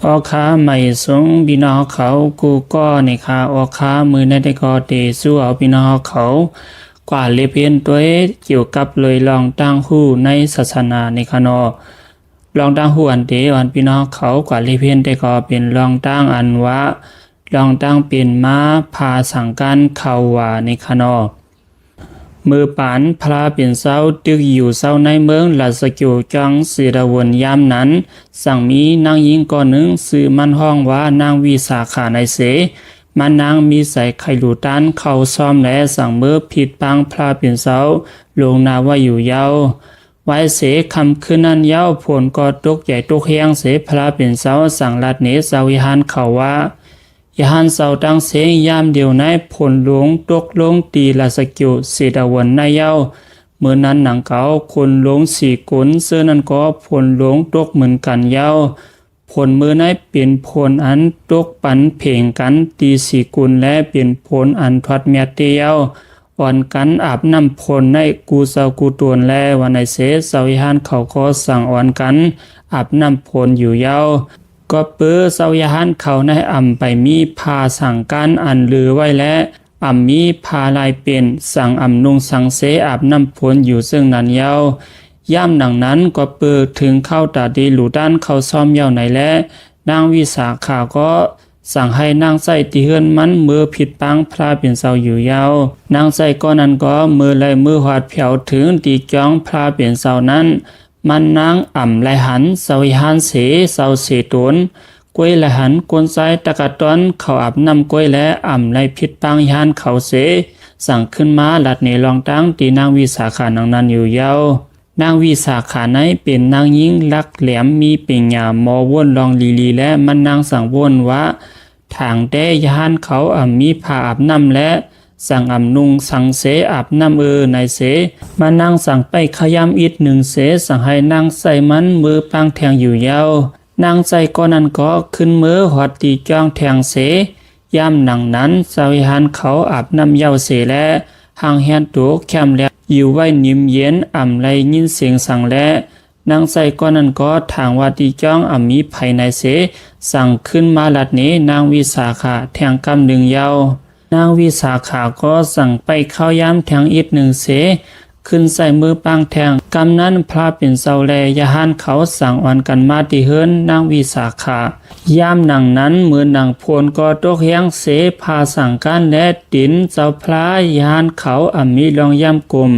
ออคาไม่สงบินาเขากูก็ในคาออคามือในได้ก็เตสู้เอาบินาเขากว่าเลเพียนตัวเกี่ยวกับเลยลองตั้งหู้ในศาสนาในคานอลองตั้งหู้อันเตอันบินาเขากว่าเลเพียนได้ก็เป็นลองตั้งอันวะลองตั้งเป็นม้าพาสังกันเขาว่าในคานอมือปานพระเป็นเศร้าตึกอยู่เศร้าในเมืองลาสกิวจังสิรวนยามนั้นสั่งมีนางหญิงก่อนหนึ่งซื้อมันห้องว่านางวิสาขาในเสมันนางมีใส่ไข่หลูตันเข้าซ้อมและสั่งมือผิดปังพระเป็นเศร้าลงนาว่าอยู่ยาวไว้เสคำคืนนั้นยาวผลก็ตกใหญ่ตกเฮียงเสพระเป็นเศร้าสั่งลัดเนสาวิหารเขาว่ายานเสาตั้งเสียงยามเดียวในผลหลวงตกลงตีลาสกิวเสดาวันนายเย้าเมื่อนั้นหนังเก่าคนหลวงสี่กุนเสื้อนั้นก็ผลหลวงตกเหมือนกันเย้าผลมือในเปลี่ยนผลอันตกปันเพ่งกันตีสี่กุนและเปลี่ยนผลอันทวัดเมียเตียวอ่อนกันอาบน้ำผลในกูเสากูตวนแลวันในเสสาวิหารเขาก็สั่งอ่อนกันอาบน้ำผลอยู่เย้าก็เปื้อเสายหันเขาในไปมีพาสั่งการอันลือไว้และมีพาลายเป็นสั่งนุงสั่งเสอาบน้ำพ้นอยู่ซึ่งนั้นเยาวย่ำหนังนั้นก็เปื้อถึงเข้าตาดีหลูด้านเขาซ้อมเยาวไหนและนางวิสาขาก็สั่งให้นางใส่ตีเฮือนมันมือผิดปังพระเป็นเสาอยู่ยาวนางใส่ก็นั้นก็มือเลยมือหอดเผียวถึงตีจ้องพระเป็นเสานั้นมันนางไหลหันเสาหันเสเสาเสตนกล้วยไหลหันกวนไซตะกะตอนเขาอาบน้ำกล้วยและไหลพิษปังหันเขาเสสั่งขึ้นมาหลัดเนลองตั้งตีนางวิสาขานางนั้นอยู่ยาวนางวิสาขาในเป็นนางยิ่งลักแหลมมีเป่งหยาหมอว่นลองลีและมันนางสั่งว่นว่าทางได้ยานเขามีผ้าอาบน้ำและสั่งนุงสั่งเสอาบน้ำในเสมานั่งสั่งไปขยำอิดหนึ่งเสสั่งให้นั่งใส่มันมือปังแทงอยู่ยาวนางใส่ก็นั้นก็ขึ้นมือหอดตีจ้องแทงเสย่ำหนังนั้นสาวิหารเขาอาบน้ำเย้าเสและห่างแหนตัวแคมแล้วอยู่ไว้นิ่มเย็นไรยินเสียงสั่งและนางใส่ก็นั้นก็ทางว่าตีจ้องมีภายในเสสั่งขึ้นมาลัดนี้นางวิสาขาแทงกำหนึ่งเย้านางวิสาขาก็สั่งไปเข้าย้ำแทงอีกหนึ่งเสขึ้นใส่มือปังแทงกำนั้นพระเป็นเสาแลยาหันเขาสั่งอ่อนกันมาที่เฮิรนนางวิสาขาย่ำหนังนั้นมือหนังพลก็ตกเฮียงเสพาสั่งกันและดินเจ้าพระยาหันเขามีลองย่ำกลม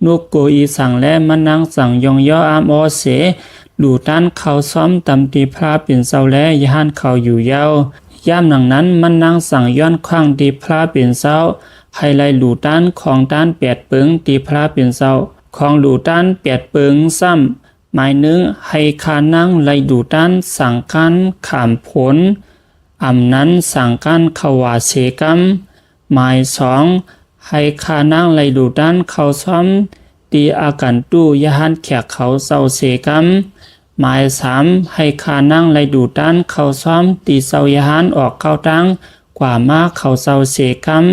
นุกโกอีสั่งและมันนางสั่งยองย่อโอเสหลู่ด้านเขาซ้อมตำตีพระเป็นเสาแลยาหันเขาอยู่ยาวย่ำหนังนั้นมันนางสั่งย้อนข้างตีพระเป็นเสาให้ไล่หลู่ด้านของด้านแปดเปิงตีพระเป็นเสาของหลู่ด้านแปดเปิงซ้ำหมายนึงให้คานั่งไล่หลู่ด้านสั่งกันขามผลนั้นสั่งกันขวาเสกัมหมายสองให้คานั่งไล่หลู่ด้านเขาซ้อมตีอาการตู้ยหันแขกเขาเสาเสกัมหมายสามให้คานั่งไล่ดูด้านเขาซ้อมตีเสายหันออกเข้าตั้งกว่ามาเขาเสาเสกัม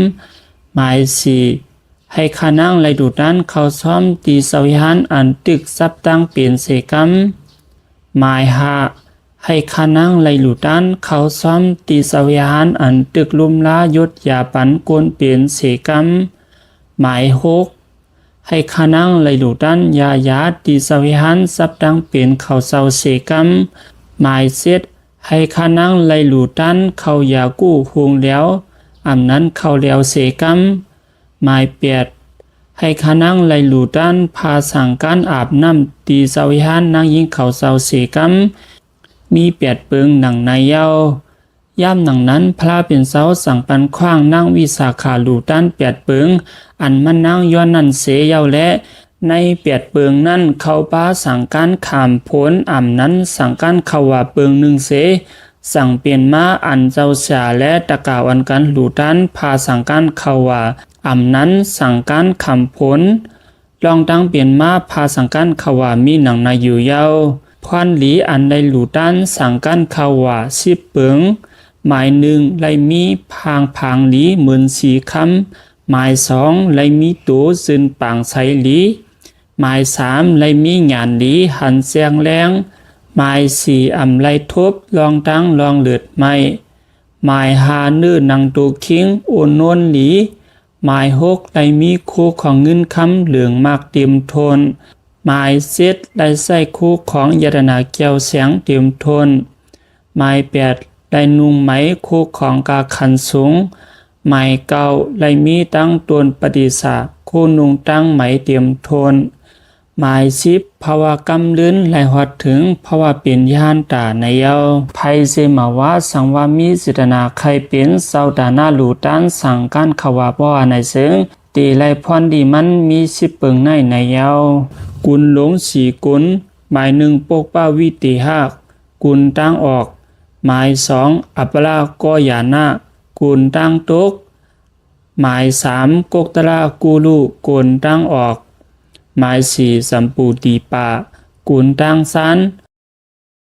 หมายสี่ให้คานั่งไล่ดูด้านเขาซ้อมตีเสายหันอันตึกซับตั้งเปลี่ยนเสกัมหมายห้าให้คานั่งไล่ดูด้านเขาซ้อมตีเสายหันอันตึกลุมลายศยาปันกวนเปลี่ยนเสกัมหมายหกให้คานั่งไล่ดูด้านยายาตีสวิหันซับดังเป็นเขาเสาเสกัมหมายเซตให้คานั่งไล่ดูด้านเขายากู้หงแล้วนั้นเขาแล้วเสกัมหมายเปียดให้คานั่งไล่ดูด้านพาสั่งการอาบน้ำตีสวิหันนางยิงเขาเสาเสกัมมีเปียดเปิงหนังในเย้าย่ำหนังนั้นพระเป็นเสาสั่งปันขว้างนั่งวิสาขาหลู่ด้านเปียดเปิงมันนั่งย้อนนั่นเสยเยาและในเปียดเปิงนั่นเขาป้าสั่งการขามผลนั้นสั่งการเขาว่าเปิงหนึ่งเสสั่งเปลี่ยนมาเจ้าสาและตะกาวันกันหลู่ด้านพาสั่งการเขาว่านั้นสั่งการขามผลลองตั้งเปลี่ยนมาพาสั่งการเขาว่ามีหนังในอยู่เยาพรหลีใดหลู่ด้านสั่งการเขาว่าสิบเปิงหมายหนึ่งไลมีพางหลีเหมือนสีคำหมายสองไลมีตัวซึนปางใสหลีหมายสามไลมีหยานหลีหันเสียงแรง หมายสี่อำไลทบลองตั้งลองเลือดไม่หมายหานื้อนังตูคิงโอนนวนหลีหมายหกไลมีคู่ของเงินคำเหลืองมากเตรียมทนหมายเจ็ดไลใส่คู่ของยตนาแก้วแสงเตรียมทนหมายแปดไลนุ่งไหมคู่ของกาขันสูงหมายเก้าไลมีตั้งตวนปฏิสาคู่นุ่งตั้งไหมเตรียมทนหมายสิบภาวะกำลื้นไหลหอดถึงภาวะเป็นย่านตาในเยาไพเซมาว่าสังวามีสิตนาใครเป็นเศร้าดานาหลูต้านสั่งการขวาบ่ในซึ่งตีไลพรดีมันมีสิเปิงในเยากุลหลงสีกุลหมายหนึ่งปกป้าวิติหักกุลตั้งออกหมายสองอัปลาก็ยานะกุลตั้งตกหมายสามกกตระกูลูกุลตั้งออกหมายสี่สัมปูตีปากุลตั้งสัน